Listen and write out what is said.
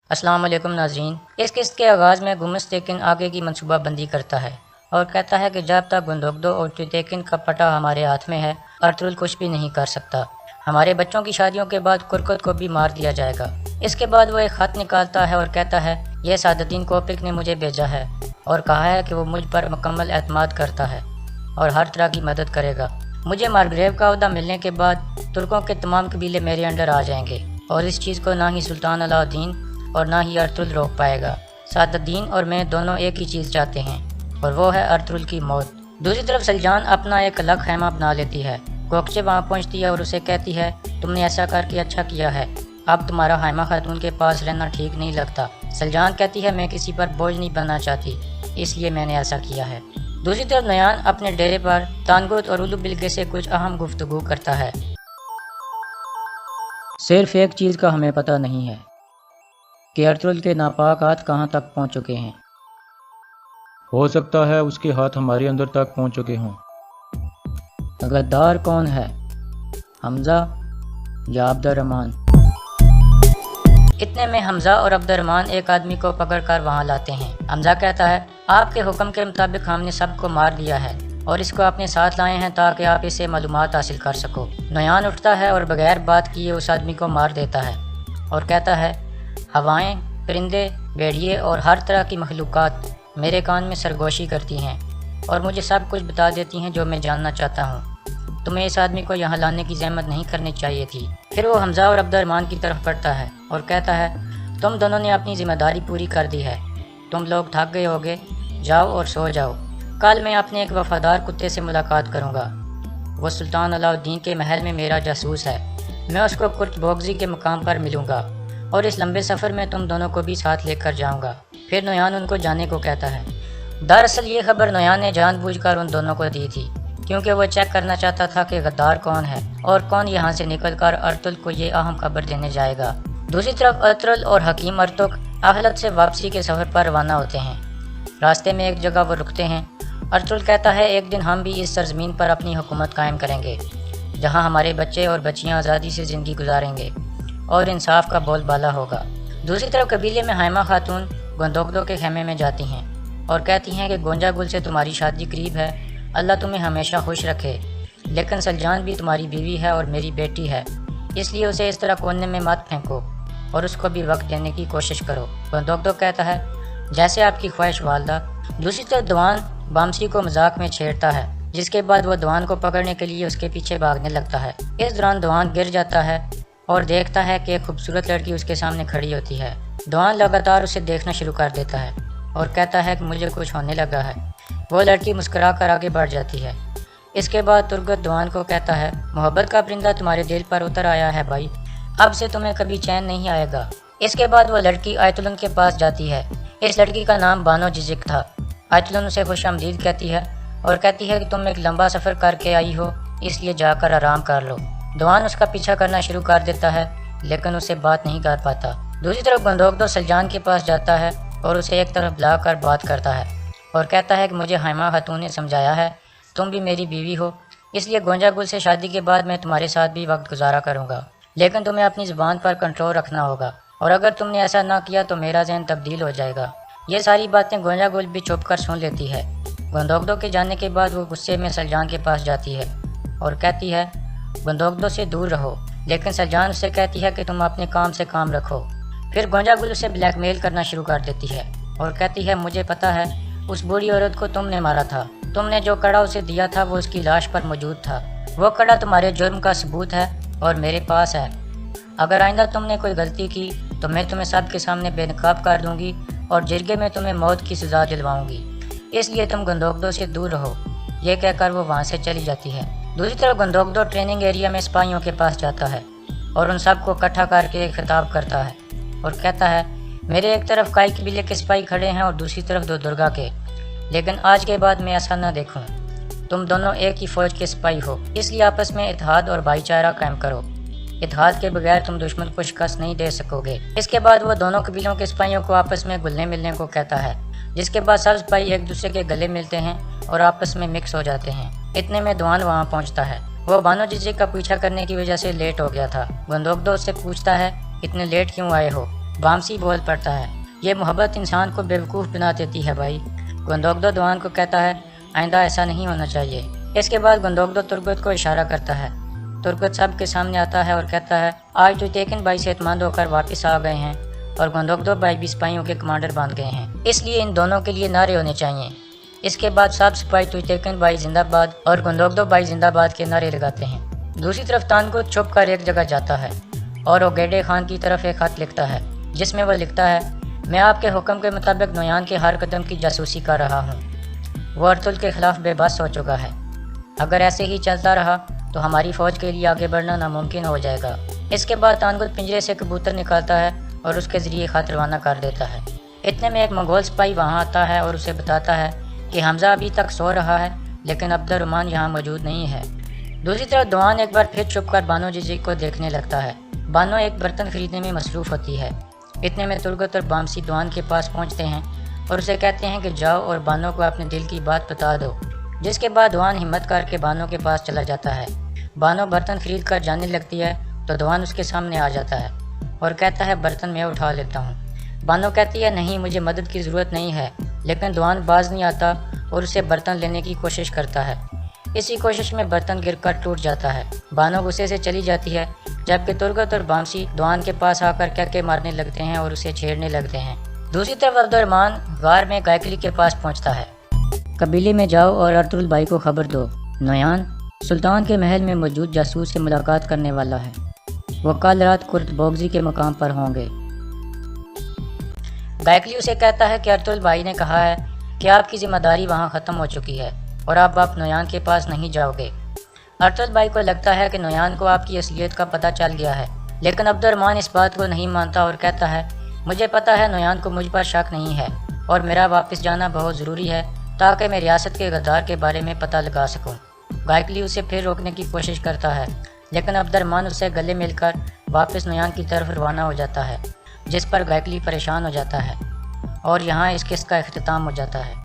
अस्सलाम वालेकुम नाज़रीन। इस किस्त के आगाज़ में गुमस्तकीन आगे की मनसूबाबंदी करता है और कहता है कि जब तक गुंदोगदो और तुतकीन का पटा हमारे हाथ में है, अर्तुगरुल कुछ भी नहीं कर सकता। हमारे बच्चों की शादियों के बाद कुरकुत को भी मार दिया जाएगा। इसके बाद वो एक ख़त निकालता है और कहता है, यह सादुद्दीन कोपिक ने मुझे भेजा है और कहा है कि वो मुझ पर मुकम्मल एतमाद करता है और हर तरह की मदद करेगा। मुझे मार्ग्रेव का ओहदा मिलने के बाद तुर्कों के तमाम कबीले मेरे अंडर आ जाएंगे और इस चीज़ को ना ही सुल्तान अलाउद्दीन और ना ही अर्तुगरुल रोक पाएगा। सादुद्दीन और मैं दोनों एक ही चीज़ चाहते हैं और वो है अर्तुगरुल की मौत। दूसरी तरफ सलजान अपना एक अलग खैमा बना लेती है। कोकचे वहाँ पहुँचती है और उसे कहती है, तुमने ऐसा करके अच्छा किया है, अब तुम्हारा हैमा खातून के पास रहना ठीक नहीं लगता। सलजान कहती है, मैं किसी पर बोझ नहीं बनना चाहती, इसलिए मैंने ऐसा किया है। दूसरी तरफ नयान अपने डेरे पर तानगुत और उलू बिलगे से कुछ अहम गुफ्तगू करता है। सिर्फ एक चीज़ का हमें पता नहीं है कि अर्तुगरुल के नापाक हाथ कहाँ तक पहुँच चुके हैं। हो सकता है उसके हाथ हमारे अंदर तक पहुंच चुके हों। गद्दार कौन है, हमजा या अब्दुर्रहमान? इतने में हमजा और अब्दुर्रहमान एक आदमी को पकड़कर वहां लाते हैं। हमजा कहता है, आपके हुक्म के मुताबिक हमने सबको मार दिया है और इसको अपने साथ लाए हैं ताकि आप इसे मालूमात हासिल कर सको। नयान उठता है और बगैर बात किए उस आदमी को मार देता है और कहता है, हवाएं, परिंदे, भेड़िए और हर तरह की मखलूक़ात मेरे कान में सरगोशी करती हैं और मुझे सब कुछ बता देती हैं जो मैं जानना चाहता हूँ। तुम्हें इस आदमी को यहाँ लाने की जहमत नहीं करनी चाहिए थी। फिर वो हमजा और अब्दुर्रहमान की तरफ बढ़ता है और कहता है, तुम दोनों ने अपनी जिम्मेदारी पूरी कर दी है, तुम लोग थक गए होगे, जाओ और सो जाओ। कल मैं अपने एक वफादार कुत्ते से मुलाकात करूँगा। वो सुल्तान अलाउद्दीन के महल में मेरा जासूस है। मैं उसको कुर्तबोगजी के मुकाम पर मिलूँगा और इस लंबे सफ़र में तुम दोनों को भी साथ लेकर जाऊँगा। फिर नयान उनको जाने को कहता है। दरअसल ये खबर नयान ने जानबूझकर उन दोनों को दी थी क्योंकि वो चेक करना चाहता था कि गद्दार कौन है और कौन यहाँ से निकलकर अर्तुगरुल को ये अहम खबर देने जाएगा। दूसरी तरफ अर्तुगरुल और हकीम अर्तुग अहलत से वापसी के सफ़र पर रवाना होते हैं। रास्ते में एक जगह वो रुकते हैं। अर्तुगरुल कहता है, एक दिन हम भी इस सरजमीन पर अपनी हुकूमत कायम करेंगे जहाँ हमारे बच्चे और बच्चियाँ आज़ादी से ज़िंदगी गुजारेंगे और इंसाफ का बोलबाला होगा। दूसरी तरफ कबीले में हैमा खातून गुंदोगदो के खेमे में जाती हैं और कहती हैं कि गोंजा गुल से तुम्हारी शादी करीब है, अल्लाह तुम्हें हमेशा खुश रखे। लेकिन सलजान भी तुम्हारी बीवी है और मेरी बेटी है, इसलिए उसे इस तरह कोने में मत फेंको और उसको भी वक्त देने की कोशिश करो। गुंदोगदो कहता है, जैसे आपकी ख्वाहिश वालदा। दूसरी तरफ दवान बामसी को मजाक में छेड़ता है, जिसके बाद वो दवान को पकड़ने के लिए उसके पीछे भागने लगता है। इस दौरान दवान गिर जाता है और देखता है कि एक खूबसूरत लड़की उसके सामने खड़ी होती है। दवान लगातार उसे देखना शुरू कर देता है और कहता है कि मुझे कुछ होने लगा है। वो लड़की मुस्कुरा कर आगे बढ़ जाती है। इसके बाद तुर्गत दवान को कहता है, मोहब्बत का परिंदा तुम्हारे दिल पर उतर आया है भाई, अब से तुम्हें कभी चैन नहीं आएगा। इसके बाद वो लड़की आयतुलन के पास जाती है। इस लड़की का नाम बानो जिजिक था। आयतुलन उसे खुशामदीद कहती है और कहती है कि तुम एक लंबा सफ़र करके आई हो, इसलिए जाकर आराम कर लो। दवान उसका पीछा करना शुरू कर देता है लेकिन उसे बात नहीं कर पाता। दूसरी तरफ गुंदोगदो सलजान के पास जाता है और उसे एक तरफ बुलाकर बात करता है और कहता है कि मुझे हैमा खातून ने समझाया है, तुम भी मेरी बीवी हो, इसलिए गोंजा गुल से शादी के बाद मैं तुम्हारे साथ भी वक्त गुजारा करूँगा, लेकिन तुम्हें अपनी ज़ुबान पर कंट्रोल रखना होगा और अगर तुमने ऐसा ना किया तो मेरा जहन तब्दील हो जाएगा। ये सारी बातें गोंजा गुल भी चुप कर सुन लेती है। गुंदोगदो के जाने के बाद वो गुस्से में सलजान के पास जाती है और कहती है, गुंदोगदो से दूर रहो, लेकिन सलजान उससे कहती है कि तुम अपने काम से काम रखो। फिर गोंजा गुल उसे ब्लैकमेल करना शुरू कर देती है और कहती है, मुझे पता है उस बूढ़ी औरत को तुमने मारा था, तुमने जो कड़ा उसे दिया था वो उसकी लाश पर मौजूद था। वो कड़ा तुम्हारे जुर्म का सबूत है और मेरे पास है। अगर आइंदा तुमने कोई गलती की तो मैं तुम्हें सबके सामने बेनकाब कर दूंगी और जिरगे में तुम्हें मौत की सजा दिलवाऊंगी, इसलिए तुम गुंदोगदो से दूर रहो। ये कहकर वो वहाँ से चली जाती है। दूसरी तरफ गुंदोगदो ट्रेनिंग एरिया में सिपाहियों के पास जाता है और उन सबको इकट्ठा करके एक खिताब करता है और कहता है, मेरे एक तरफ काई कबीले के सिपाही खड़े हैं और दूसरी तरफ दो दुर्गा के, लेकिन आज के बाद मैं ऐसा ना देखूं। तुम दोनों एक ही फौज के सिपाही हो, इसलिए आपस में इत्तेहाद और भाईचारा कायम करो। इत्तेहाद के बगैर तुम दुश्मन को शिकस्त नहीं दे सकोगे। इसके बाद वो दोनों कबीलों के सिपाहियों को आपस में घुलने मिलने को कहता है, जिसके बाद सब सिपाही एक दूसरे के गले मिलते हैं और आपस में मिक्स हो जाते हैं। इतने में दवान वहाँ पहुँचता है। वो बानो जिजिक का पीछा करने की वजह से लेट हो गया था। गुंदोगदो उससे पूछता है, इतने लेट क्यों आए हो? बामसी बोल पड़ता है, ये मोहब्बत इंसान को बेवकूफ़ बना देती है भाई। गुंदोगदो दुआन को कहता है, आइंदा ऐसा नहीं होना चाहिए। इसके बाद गुंदोगदो तुर्गत को इशारा करता है। तुर्गत सब के सामने आता है और कहता है, आज तुइतेकेन भाई सेहतमंद होकर वापस आ गए हैं और गुंदोगदो भाई भी सिपाहियों के कमांडर बन गए हैं, इसलिए इन दोनों के लिए नारे होने चाहिए। इसके बाद सब सिपाही तुइतेकेन भाई जिंदाबाद और गुंदोगदो भाई जिंदाबाद के नारे लगाते हैं। दूसरी तरफ तानगुत छुप कर एक जगह जाता है और ओगेडे खान की तरफ एक खत लिखता है, जिसमें वह लिखता है, मैं आपके हुक्म के मुताबिक नोयान के हर कदम की जासूसी कर रहा हूँ। वह अर्तुल के खिलाफ बेबस हो चुका है। अगर ऐसे ही चलता रहा तो हमारी फ़ौज के लिए आगे बढ़ना नामुमकिन हो जाएगा। इसके बाद तानगुत पिंजरे से कबूतर निकालता है और उसके ज़रिए खत रवाना कर देता है। इतने में एक मंगोल सिपाही वहाँ आता है और उसे बताता है कि हमजा अभी तक सो रहा है, लेकिन अब्दुर्रहमान यहाँ मौजूद नहीं है। दूसरी तरफ दुआन एक बार फिर छुपकर बानो जीजी को देखने लगता है। बानो एक बर्तन खरीदने में मसरूफ़ होती है। इतने में तुर्गत और बामसी दुआन के पास पहुँचते हैं और उसे कहते हैं कि जाओ और बानो को अपने दिल की बात बता दो। जिसके बाद दुआन हिम्मत करके बानो के पास चला जाता है। बानो बर्तन खरीद कर जाने लगती है तो दुआन उसके सामने आ जाता है और कहता है, बर्तन मैं उठा लेता हूँ। बानो कहती है, नहीं, मुझे मदद की ज़रूरत नहीं है, लेकिन दुआन बाज नहीं आता और उसे बर्तन लेने की कोशिश करता है। इसी कोशिश में बर्तन गिरकर टूट जाता है। बानो गुस्से से चली जाती है, जबकि तुर्गत और बामसी दुआन के पास आकर कहके मारने लगते हैं और उसे छेड़ने लगते हैं। दूसरी तरफ अब्दुर्रहमान गार में गायकली के पास पहुंचता है। कबीले में जाओ और अर्तुल भाई को खबर दो, नोयान सुल्तान के महल में मौजूद जासूस से मुलाकात करने वाला है। वो कल रात कुर्द बोगजी के मकाम पर होंगे। गायकली उसे कहता है कि अर्तुल भाई ने कहा है कि आपकी जिम्मेदारी वहाँ ख़त्म हो चुकी है और अब आप नोयान के पास नहीं जाओगे। अर्तुल भाई को लगता है कि नोयान को आपकी असलियत का पता चल गया है, लेकिन अब्दुर्रहमान इस बात को नहीं मानता और कहता है, मुझे पता है नोयान को मुझ पर शक नहीं है और मेरा वापस जाना बहुत ज़रूरी है ताकि मैं रियासत के गद्दार के बारे में पता लगा सकूं। गायकली उसे फिर रोकने की कोशिश करता है, लेकिन अब्दुर्रहमान उससे गले मिलकर वापस नोयान की तरफ रवाना हो जाता है, जिस पर गायकली परेशान हो जाता है और यहाँ इस किस्से का इख्तिताम हो जाता है।